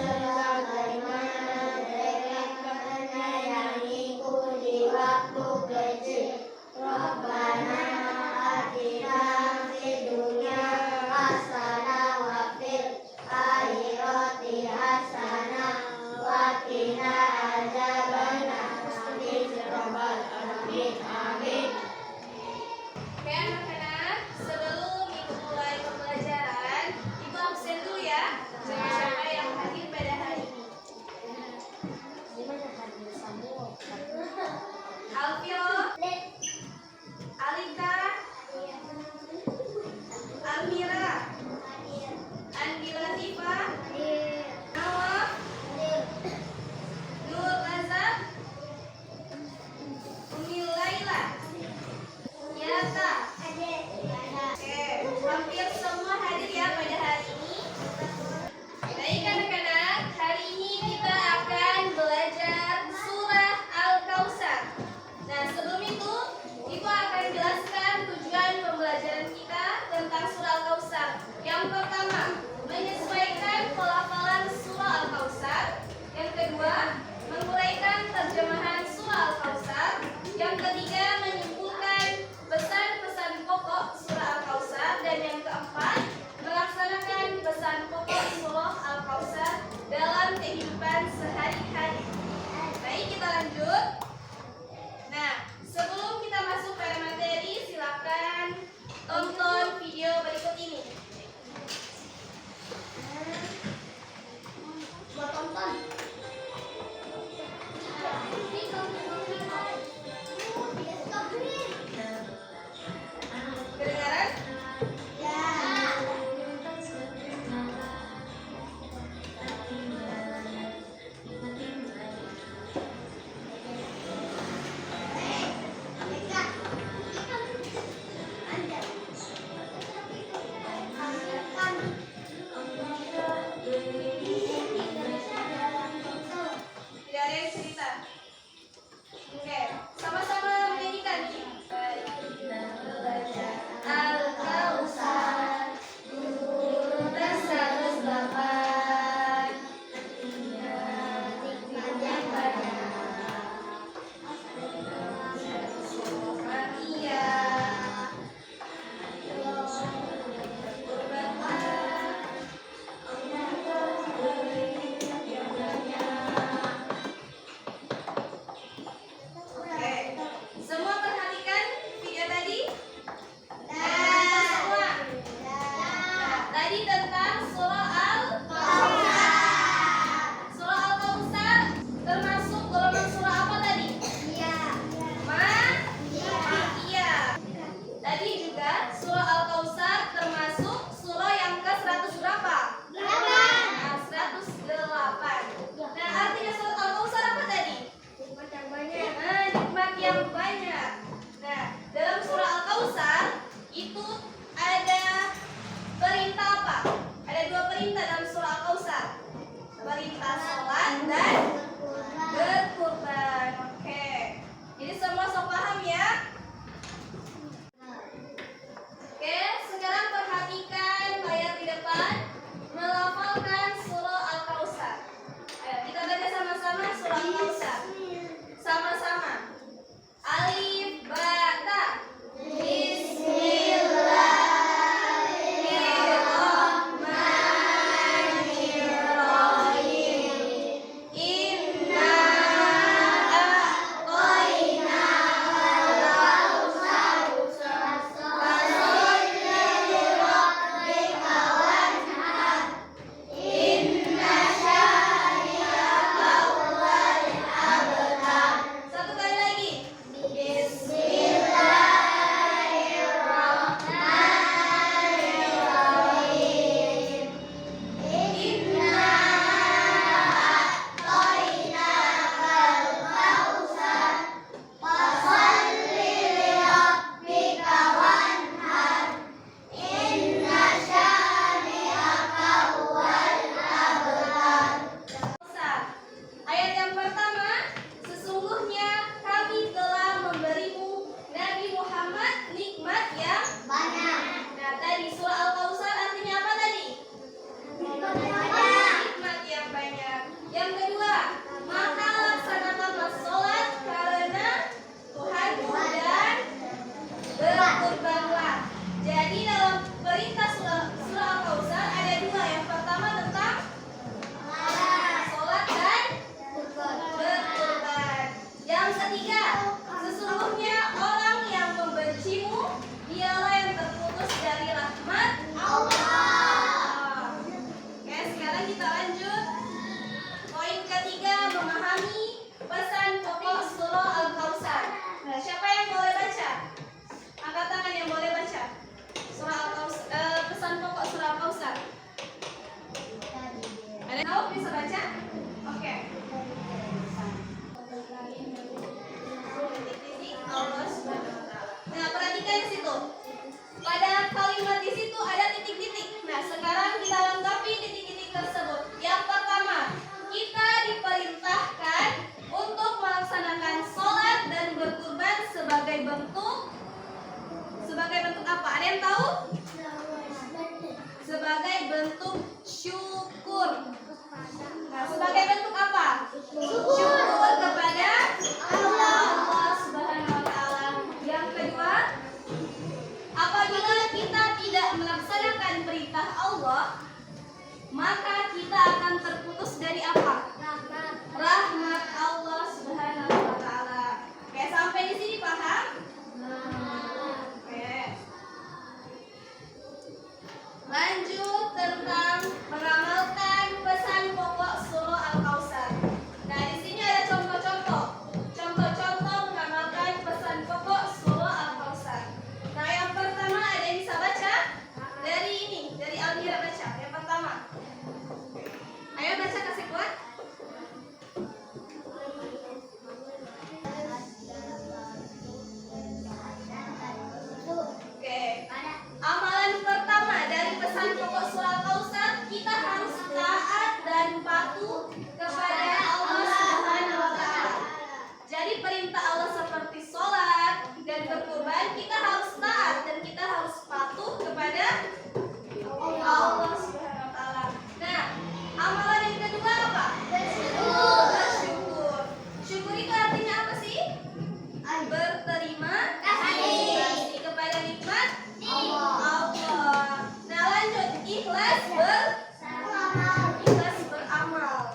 sebagaimana mereka menyayangiku di waktu kecil. Rabbana atina fid dunya hasanah wa fil akhirati hasanah wa qina adzabannar. Amin ya rabbal alamin. Amin. Oke anak-anak, sebelum Ibu mulai pembelajaran, Ibu absen dulu ya. Siapa yang hadir pada hari bisa baca? Oke. Allah Subhanahu wa Ta'ala. Nah, perhatikan di situ. Pada kalimat di situ ada titik-titik. Nah, sekarang kita lengkapi titik-titik tersebut. Yang pertama, kita diperintahkan untuk melaksanakan sholat dan berkurban sebagai bentuk apa? Ada yang tahu? Sebagai bentuk syukur. Nah, sebagai bentuk apa? Syukur kepada Allah Subhanahu wa Ta'ala. Yang kedua, apabila kita tidak melaksanakan perintah Allah, maka kita akan terputus dari apa? Rahmat Allah Subhanahu wa Ta'ala. Oke, sampai di sini paham? Oke. Lanjut tentang mengamalkan pesan pokok surah Al-Kautsar. Nah, di sini ada contoh-contoh. Contoh-contoh mengamalkan pesan pokok surah Al-Kautsar. Nah, yang pertama ada yang bisa baca? Dari ini, dari Almira baca. Yang pertama. Ayo baca, kasih kuat. Oke. Amalan pertama dari pesan pokok surah Al-Kautsar, kita harus taat dan patuh kepada Allah Subhanahu wa Ta'ala. Jadi perintah Allah seperti sholat dan berkurban, kita harus taat dan kita harus patuh kepada Allah Subhanahu wa Ta'ala. Nah, amalan yang kedua apa? Bersyukur. Syukur itu artinya apa sih? Berterima kasih kepada nikmat Allah. Nah, lanjut, ikhlas beramal.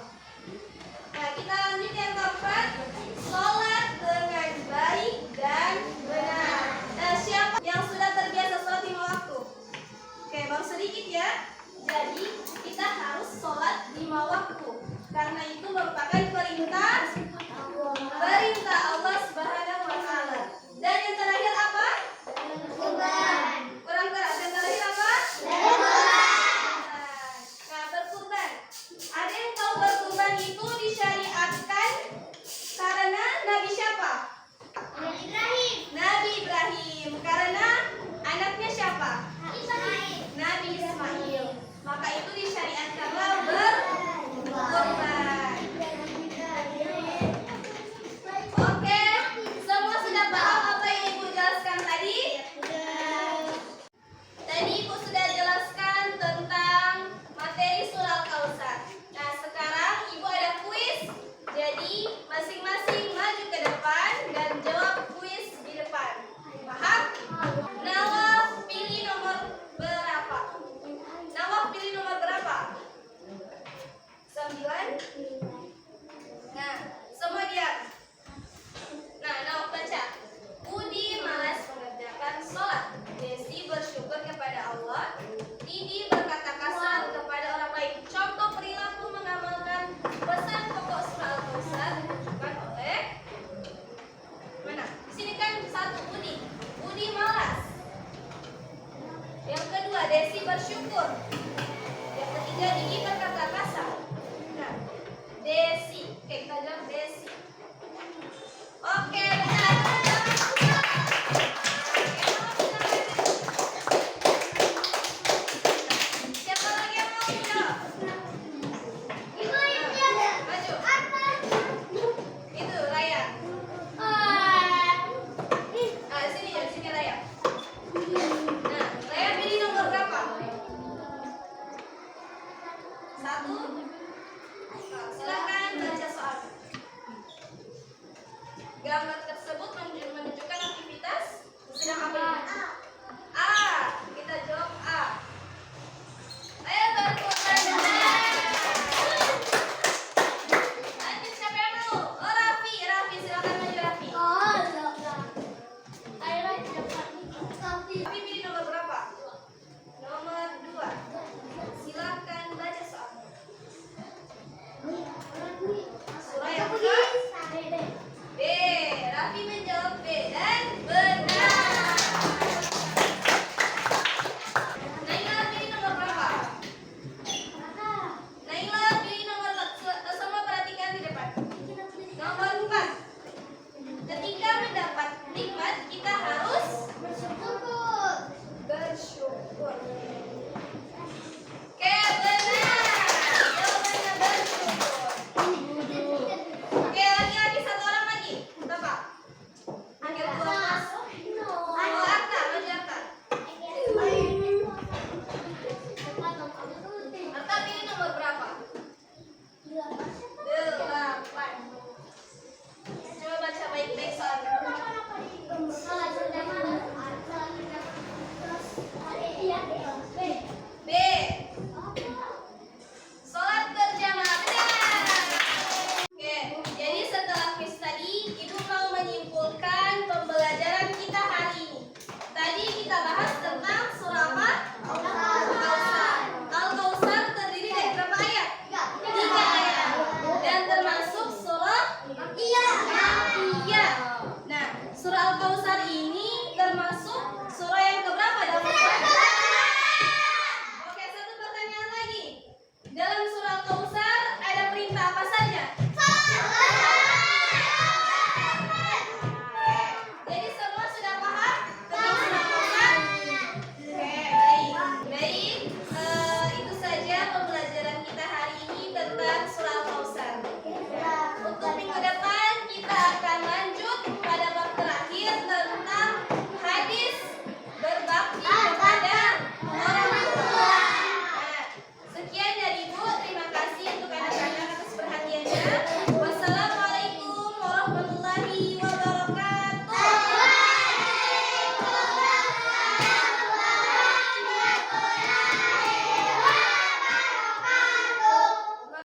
Nah, kita lanjut yang keempat, sholat dengan baik dan benar. Nah, siapa yang sudah terbiasa sholat lima waktu? Oke, baru sedikit ya. Jadi kita harus sholat 5 waktu karena itu merupakan perintah Allah Subhanahu wa Ta'ala. Dan yang terakhir apa? Kurang keras. Yang terakhir apa? Nah, berkurban. Ada yang tahu berkurban itu disyariatkan karena Nabi siapa? Nabi Ibrahim. Karena anaknya siapa? Nabi Ismail. Maka itu disyariatkanlah berkurban. Oke, semua sudah paham apa yang Ibu jelaskan tadi? Tadi Ibu sudah jelaskan tentang materi surah Al-Kautsar. Nah, sekarang Ibu ada kuis. Jadi, masing-masing maju ke depan dan jawab kuis di depan. Paham? Nawaf pilih nomor berapa? Nawaf pilih nomor berapa? 9. Nah, semua diam. Nah, Nawaf baca. Budi malas mengerjakan sholat. Desi bersyukur kepada Allah. Didi berkata kasar kepada orang lain. Contoh perilaku mengamalkan pesan pokok surah Al-Kautsar ditunjukkan oleh mana? Di sini kan satu Budi. Budi malas. Yang kedua Desi bersyukur. Yang ketiga Didi berkata kasar. Nah, Desi. Oke, kita jawab Desi. Oke, benar. Siapa lagi yang mau jawab? Maju. Itu Raya. Sini Raya. Nah, Raya pilih nomor berapa? 1. Silakan baca soal. Gambar tersebut menunjukkan aktivitas sedang apa? A. Kita jawab A. Ayo berkurban. Lanjut, siapa yang mau? Oh, Raffi, silakan maju Raffi. Raffi pilih nomor berapa? Nomor 2. Silakan baca soal. Surah yang ke? B. warahmatullahi